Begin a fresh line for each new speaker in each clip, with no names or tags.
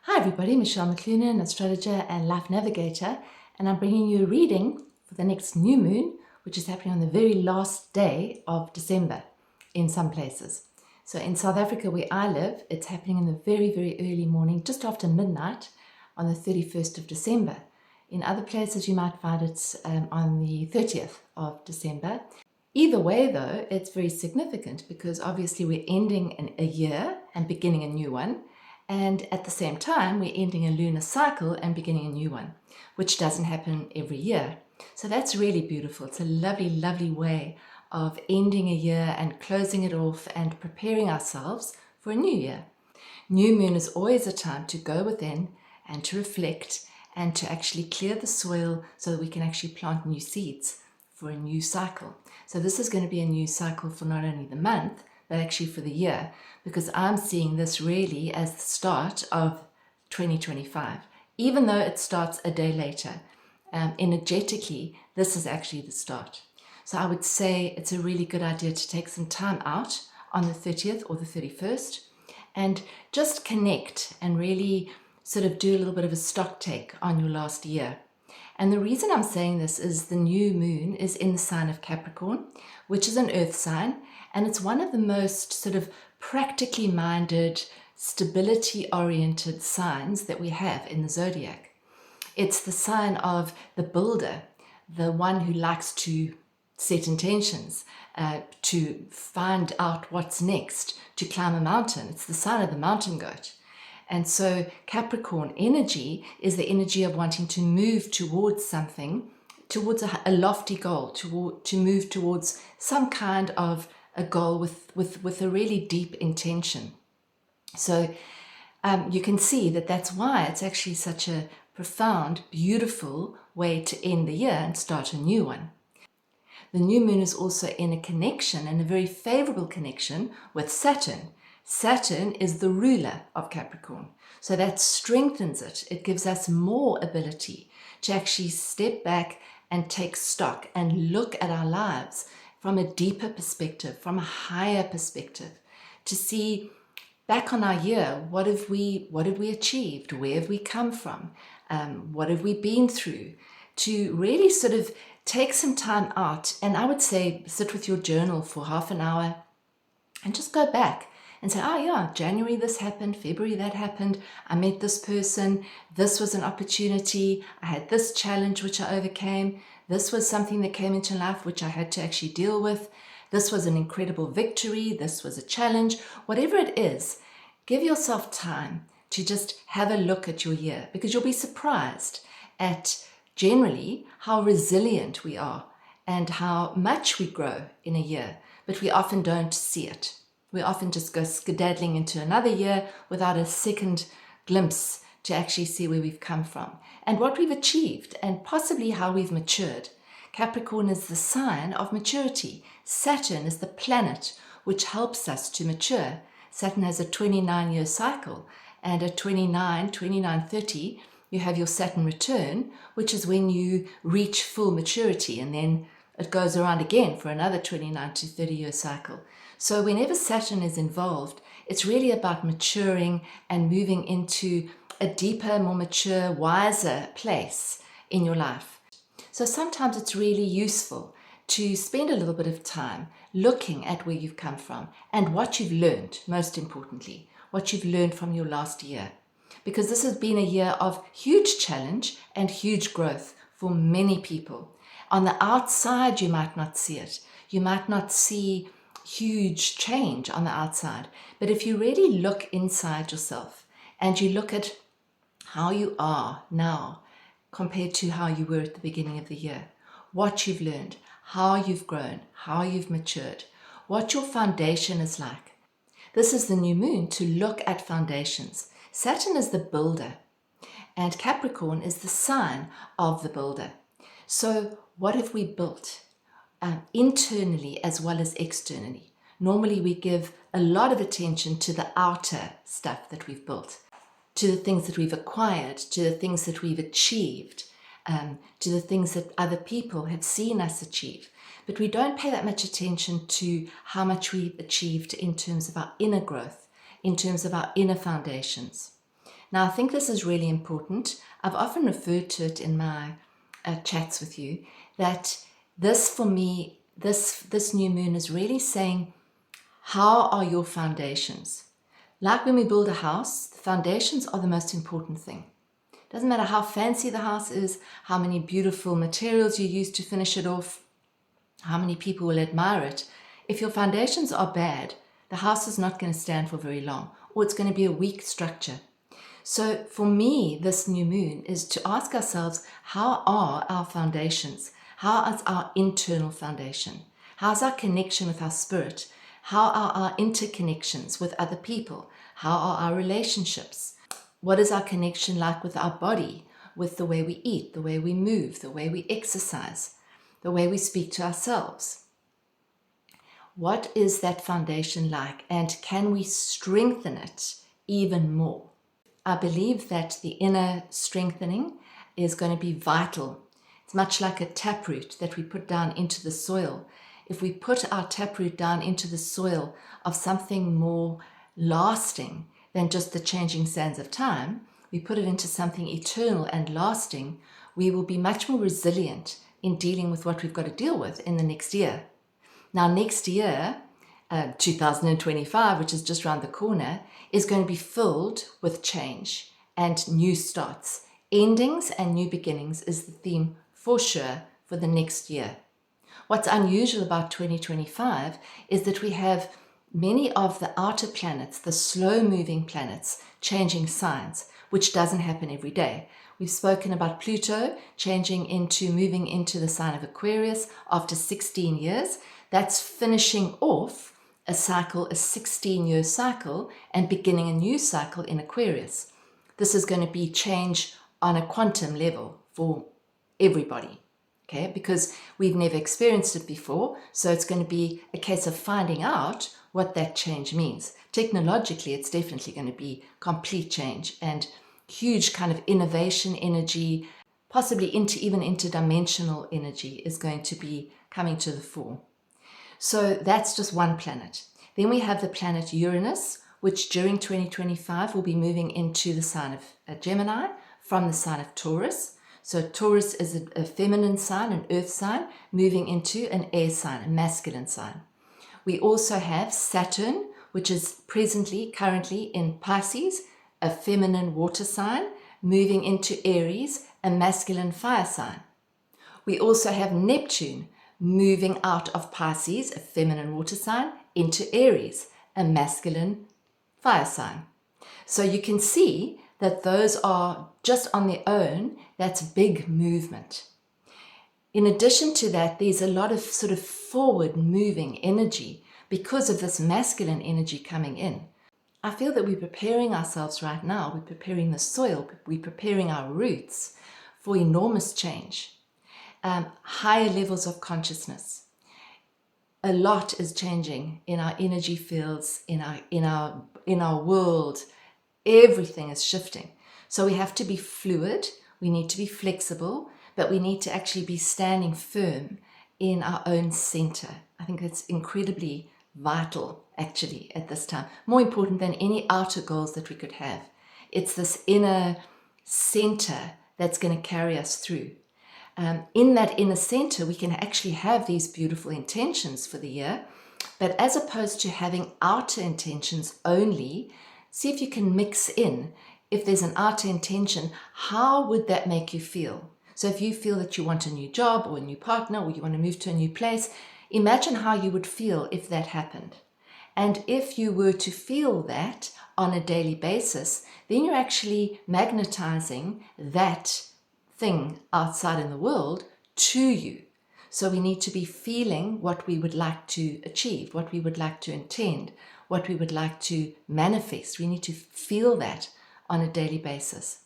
Hi everybody, Michelle McLuhan, astrologer and life navigator, and I'm bringing you a reading for the next new moon, which is happening on the very last day of December in some places. So in South Africa where I live, it's happening in the very, very early morning, just after midnight on the 31st of December. In other places you might find it's on the 30th of December. Either way though, it's very significant because obviously we're ending a year and beginning a new one. And at the same time, we're ending a lunar cycle and beginning a new one, which doesn't happen every year. So that's really beautiful. It's a lovely, lovely way of ending a year and closing it off and preparing ourselves for a new year. New moon is always a time to go within and to reflect and to actually clear the soil so that we can actually plant new seeds for a new cycle. So this is going to be a new cycle for not only the month, but actually for the year, because I'm seeing this really as the start of 2025, even though it starts a day later. Energetically, this is actually the start. So I would say it's a really good idea to take some time out on the 30th or the 31st and just connect and really sort of do a little bit of a stock take on your last year. And the reason I'm saying this is the new moon is in the sign of Capricorn, which is an earth sign, and it's one of the most sort of practically minded, stability-oriented signs that we have in the zodiac. It's the sign of the builder, the one who likes to set intentions, to find out what's next, to climb a mountain. It's the sign of the mountain goat. And so Capricorn energy is the energy of wanting to move towards something, towards a lofty goal, to move towards some kind of a goal with a really deep intention. So you can see that that's why it's actually such a profound, beautiful way to end the year and start a new one. The new moon is also in a connection, and a very favorable connection, with Saturn. Saturn is the ruler of Capricorn. So that strengthens it. It gives us more ability to actually step back and take stock and look at our lives from a deeper perspective, from a higher perspective, to see back on our year, what have we achieved? Where have we come from? What have we been through? To really sort of take some time out, and I would say sit with your journal for half an hour and just go back and say, oh yeah, January this happened, February that happened, I met this person, this was an opportunity, I had this challenge which I overcame, this was something that came into life which I had to actually deal with, this was an incredible victory, this was a challenge, whatever it is, give yourself time to just have a look at your year, because you'll be surprised at generally how resilient we are and how much we grow in a year, but we often don't see it. We often just go skedaddling into another year without a second glimpse to actually see where we've come from and what we've achieved and possibly how we've matured. Capricorn is the sign of maturity. Saturn is the planet which helps us to mature. Saturn has a 29-year cycle, and at 29, 30, you have your Saturn return, which is when you reach full maturity, and then it goes around again for another 29 to 30-year cycle. So whenever Saturn is involved, it's really about maturing and moving into a deeper, more mature, wiser place in your life. So sometimes it's really useful to spend a little bit of time looking at where you've come from and what you've learned, most importantly, what you've learned from your last year. Because this has been a year of huge challenge and huge growth for many people. On the outside, you might not see it. You might not see huge change on the outside. But if you really look inside yourself and you look at how you are now compared to how you were at the beginning of the year, what you've learned, how you've grown, how you've matured, what your foundation is like. This is the new moon to look at foundations. Saturn is the builder, and Capricorn is the sign of the builder. So what have we built? Internally as well as externally. Normally we give a lot of attention to the outer stuff that we've built, to the things that we've acquired, to the things that we've achieved, to the things that other people have seen us achieve. But we don't pay that much attention to how much we've achieved in terms of our inner growth, in terms of our inner foundations. Now, I think this is really important. I've often referred to it in my chats with you, that this, for me, this new moon is really saying, how are your foundations? Like when we build a house, the foundations are the most important thing. It doesn't matter how fancy the house is, how many beautiful materials you use to finish it off, how many people will admire it. If your foundations are bad, the house is not going to stand for very long, or it's going to be a weak structure. So for me, this new moon is to ask ourselves, how are our foundations? How is our internal foundation? How's our connection with our spirit? How are our interconnections with other people? How are our relationships? What is our connection like with our body, with the way we eat, the way we move, the way we exercise, the way we speak to ourselves? What is that foundation like, and can we strengthen it even more? I believe that the inner strengthening is going to be vital. It's much like a taproot that we put down into the soil. If we put our taproot down into the soil of something more lasting than just the changing sands of time, we put it into something eternal and lasting, we will be much more resilient in dealing with what we've got to deal with in the next year. Now, next year, 2025, which is just around the corner, is going to be filled with change and new starts. Endings and new beginnings is the theme for sure for the next year. What's unusual about 2025 is that we have many of the outer planets, the slow-moving planets, changing signs, which doesn't happen every day. We've spoken about Pluto moving into the sign of Aquarius after 16 years. That's finishing off a cycle, a 16-year cycle, and beginning a new cycle in Aquarius. This is going to be change on a quantum level for everybody, okay? Because we've never experienced it before, so it's going to be a case of finding out what that change means. Technologically, it's definitely going to be complete change and huge kind of innovation energy, possibly even interdimensional energy is going to be coming to the fore. So that's just one planet. Then we have the planet Uranus, which during 2025 will be moving into the sign of Gemini from the sign of Taurus. So Taurus is a feminine sign, an earth sign, moving into an air sign, a masculine sign. We also have Saturn, which is currently in Pisces, a feminine water sign, moving into Aries, a masculine fire sign. We also have Neptune, moving out of Pisces, a feminine water sign, into Aries, a masculine fire sign. So you can see that those are just on their own, that's big movement. In addition to that, there's a lot of sort of forward moving energy because of this masculine energy coming in. I feel that we're preparing ourselves right now, we're preparing the soil, we're preparing our roots for enormous change. Higher levels of consciousness. A lot is changing in our energy fields, in our world. Everything is shifting. So we have to be fluid, we need to be flexible, but we need to actually be standing firm in our own center. I think that's incredibly vital actually at this time. More important than any outer goals that we could have. It's this inner center that's going to carry us through. In that inner center, we can actually have these beautiful intentions for the year, but as opposed to having outer intentions only, see if you can mix in. If there's an outer intention, how would that make you feel? So if you feel that you want a new job or a new partner, or you want to move to a new place, imagine how you would feel if that happened. And if you were to feel that on a daily basis, then you're actually magnetizing that thing outside in the world to you. So we need to be feeling what we would like to achieve, what we would like to intend, what we would like to manifest. We need to feel that on a daily basis.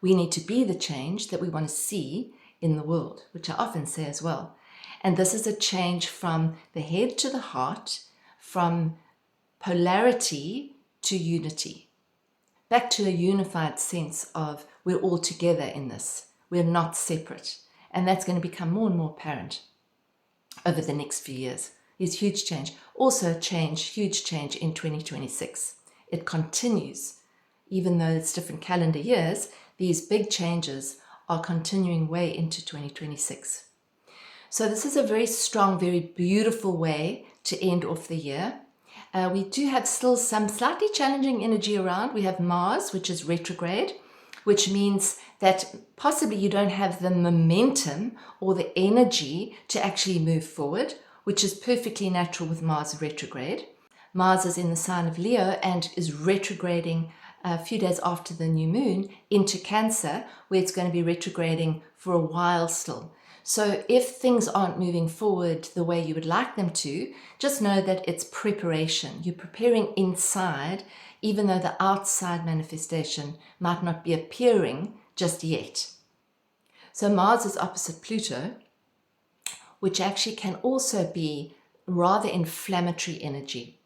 We need to be the change that we want to see in the world, which I often say as well. And this is a change from the head to the heart, from polarity to unity. Back to a unified sense of we're all together in this. We're not separate. And that's going to become more and more apparent over the next few years. There's huge change. Also huge change in 2026. It continues even though it's different calendar years, these big changes are continuing way into 2026. So this is a very strong, very beautiful way to end off the year. We do have still some slightly challenging energy around. We have Mars, which is retrograde, which means that possibly you don't have the momentum or the energy to actually move forward, which is perfectly natural with Mars retrograde. Mars is in the sign of Leo and is retrograding a few days after the new moon into Cancer, where it's going to be retrograding for a while still. So if things aren't moving forward the way you would like them to, just know that it's preparation. You're preparing inside, even though the outside manifestation might not be appearing just yet. So Mars is opposite Pluto, which actually can also be rather inflammatory energy.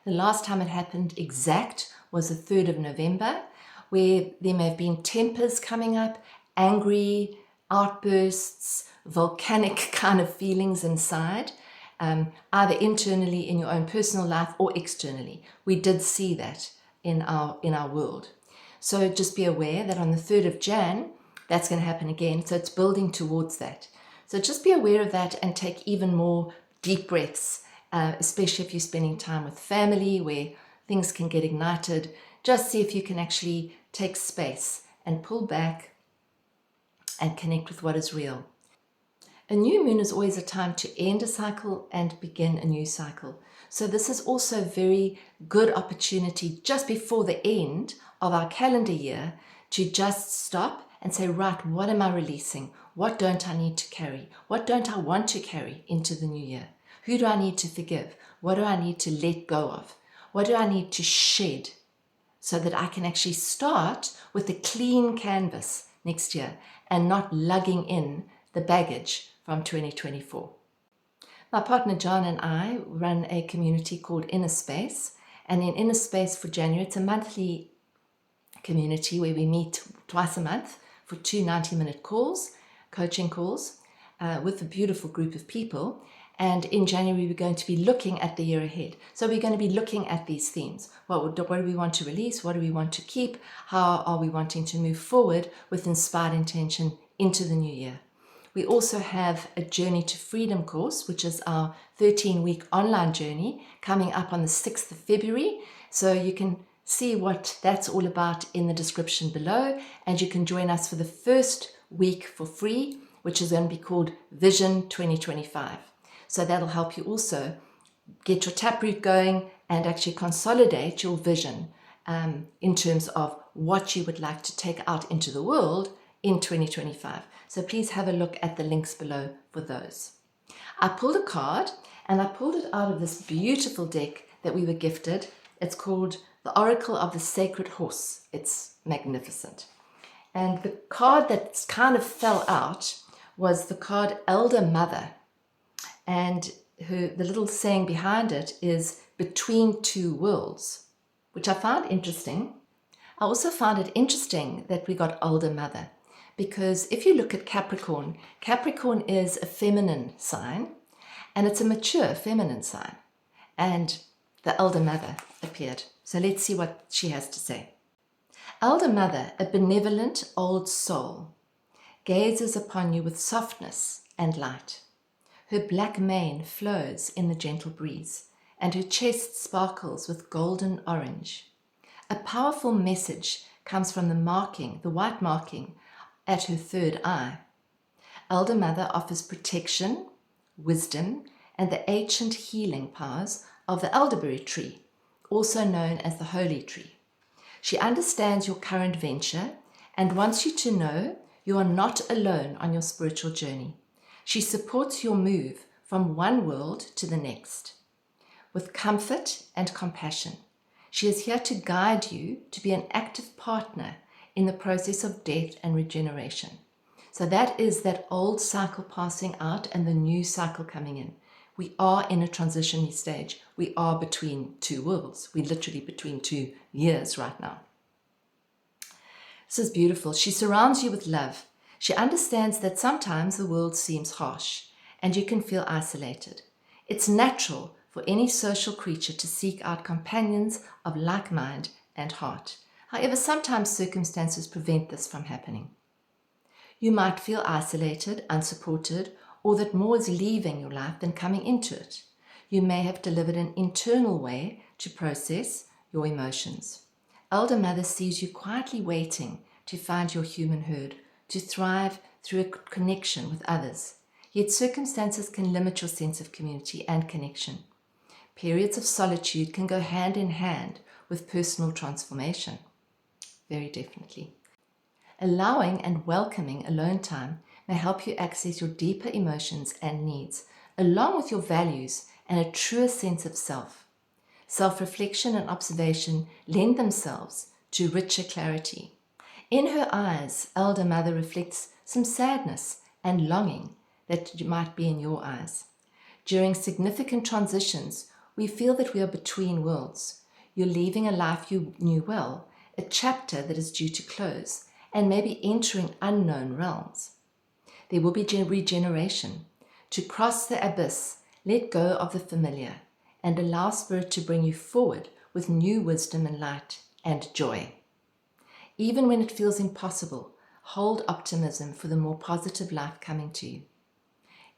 The last time it happened exact was the 3rd of November, where there may have been tempers coming up, angry outbursts, volcanic kind of feelings inside, either internally in your own personal life or externally. We did see that in our world. So just be aware that on the 3rd of Jan, that's going to happen again. So it's building towards that. So just be aware of that and take even more deep breaths, especially if you're spending time with family where things can get ignited. Just see if you can actually take space and pull back and connect with what is real. A new moon is always a time to end a cycle and begin a new cycle. So this is also a very good opportunity just before the end of our calendar year to just stop and say, right, what am I releasing? What don't I need to carry? What don't I want to carry into the new year? Who do I need to forgive? What do I need to let go of? What do I need to shed so that I can actually start with a clean canvas next year and not lugging in the baggage from 2024. My partner John and I run a community called Inner Space, and in Inner Space for January, it's a monthly community where we meet twice a month for 2 90-minute calls, coaching calls, with a beautiful group of people. And in January, we're going to be looking at the year ahead. So we're going to be looking at these themes. What do we want to release? What do we want to keep? How are we wanting to move forward with inspired intention into the new year? We also have a Journey to Freedom course, which is our 13-week online journey coming up on the 6th of February. So you can see what that's all about in the description below. And you can join us for the first week for free, which is going to be called Vision 2025. So that'll help you also get your taproot going and actually consolidate your vision in terms of what you would like to take out into the world in 2025. So please have a look at the links below for those. I pulled a card and I pulled it out of this beautiful deck that we were gifted. It's called the Oracle of the Sacred Horse. It's magnificent. And the card that kind of fell out was the card Elder Mother. And the little saying behind it is between two worlds, which I found interesting. I also found it interesting that we got Elder Mother, because if you look at Capricorn, Capricorn is a feminine sign, and it's a mature feminine sign. And the Elder Mother appeared. So let's see what she has to say. Elder Mother, a benevolent old soul, gazes upon you with softness and light. Her black mane flows in the gentle breeze, and her chest sparkles with golden orange. A powerful message comes from the white marking at her third eye. Elder Mother offers protection, wisdom, and the ancient healing powers of the elderberry tree, also known as the holy tree. She understands your current venture and wants you to know you are not alone on your spiritual journey. She supports your move from one world to the next. With comfort and compassion, she is here to guide you to be an active partner in the process of death and regeneration. So that is that old cycle passing out and the new cycle coming in. We are in a transitionary stage. We are between two worlds. We're literally between 2 years right now. This is beautiful. She surrounds you with love. She understands that sometimes the world seems harsh and you can feel isolated. It's natural for any social creature to seek out companions of like mind and heart. However, sometimes circumstances prevent this from happening. You might feel isolated, unsupported, or that more is leaving your life than coming into it. You may have delivered an internal way to process your emotions. Elder Mother sees you quietly waiting to find your human herd, to thrive through a connection with others. Yet circumstances can limit your sense of community and connection. Periods of solitude can go hand in hand with personal transformation. Very definitely. Allowing and welcoming alone time may help you access your deeper emotions and needs, along with your values and a truer sense of self. Self-reflection and observation lend themselves to richer clarity. In her eyes, Elder Mother reflects some sadness and longing that might be in your eyes. During significant transitions, we feel that we are between worlds. You're leaving a life you knew well, a chapter that is due to close, and maybe entering unknown realms. There will be regeneration. To cross the abyss, let go of the familiar, and allow Spirit to bring you forward with new wisdom and light and joy. Even when it feels impossible, hold optimism for the more positive life coming to you.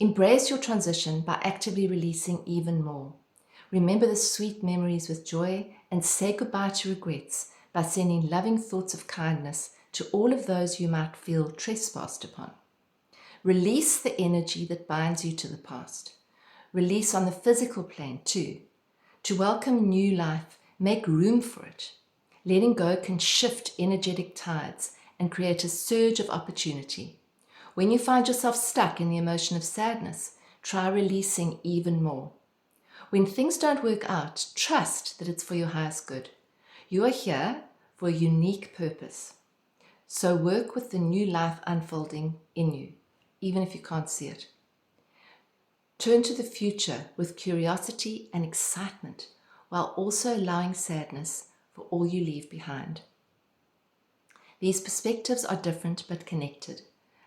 Embrace your transition by actively releasing even more. Remember the sweet memories with joy and say goodbye to regrets by sending loving thoughts of kindness to all of those you might feel trespassed upon. Release the energy that binds you to the past. Release on the physical plane too. To welcome new life, make room for it. Letting go can shift energetic tides and create a surge of opportunity. When you find yourself stuck in the emotion of sadness, try releasing even more. When things don't work out, trust that it's for your highest good. You are here for a unique purpose. So work with the new life unfolding in you, even if you can't see it. Turn to the future with curiosity and excitement, while also allowing sadness for all you leave behind. These perspectives are different but connected.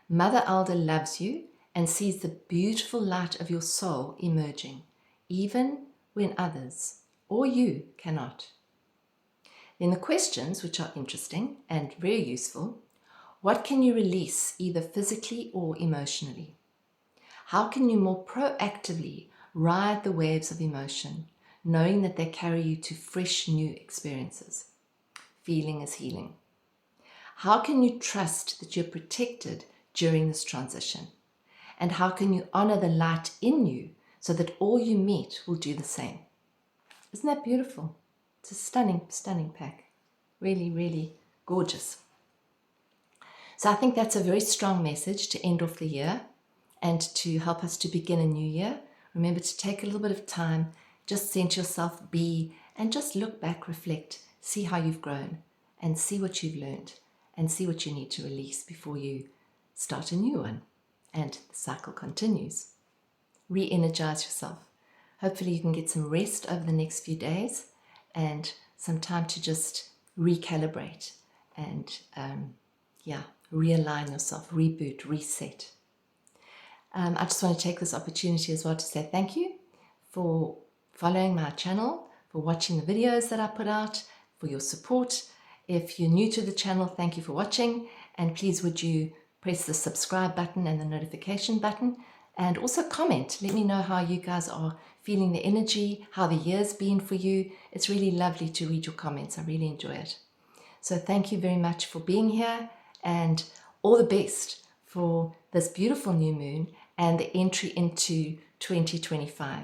Mother Elder loves you and sees the beautiful light of your soul emerging, even when others or you cannot. Then the questions, which are interesting and very useful. What can you release either physically or emotionally? How can you more proactively ride the waves of emotion, knowing that they carry you to fresh new experiences? Feeling is healing. How can you trust that you're protected during this transition? And how can you honor the light in you so that all you meet will do the same? Isn't that beautiful? It's a stunning, stunning pack. Really, really gorgeous. So I think that's a very strong message to end off the year and to help us to begin a new year. Remember to take a little bit of time, just send yourself be, and just look back, reflect, see how you've grown, and see what you've learned, and see what you need to release before you start a new one. And the cycle continues. Re-energize yourself. Hopefully you can get some rest over the next few days and some time to just recalibrate and realign yourself, reboot, reset. I just want to take this opportunity as well to say thank you for following my channel, for watching the videos that I put out, for your support. If you're new to the channel, thank you for watching, and please would you press the subscribe button and the notification button, and also comment. Let me know how you guys are feeling the energy, how the year's been for you. It's really lovely to read your comments. I really enjoy it. So thank you very much for being here, and all the best for this beautiful new moon and the entry into 2025.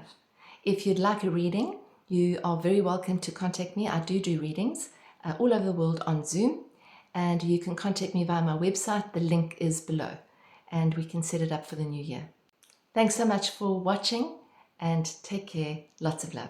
If you'd like a reading, you are very welcome to contact me. I do readings all over the world on Zoom, and you can contact me via my website. The link is below, and we can set it up for the new year. Thanks so much for watching, and take care. Lots of love.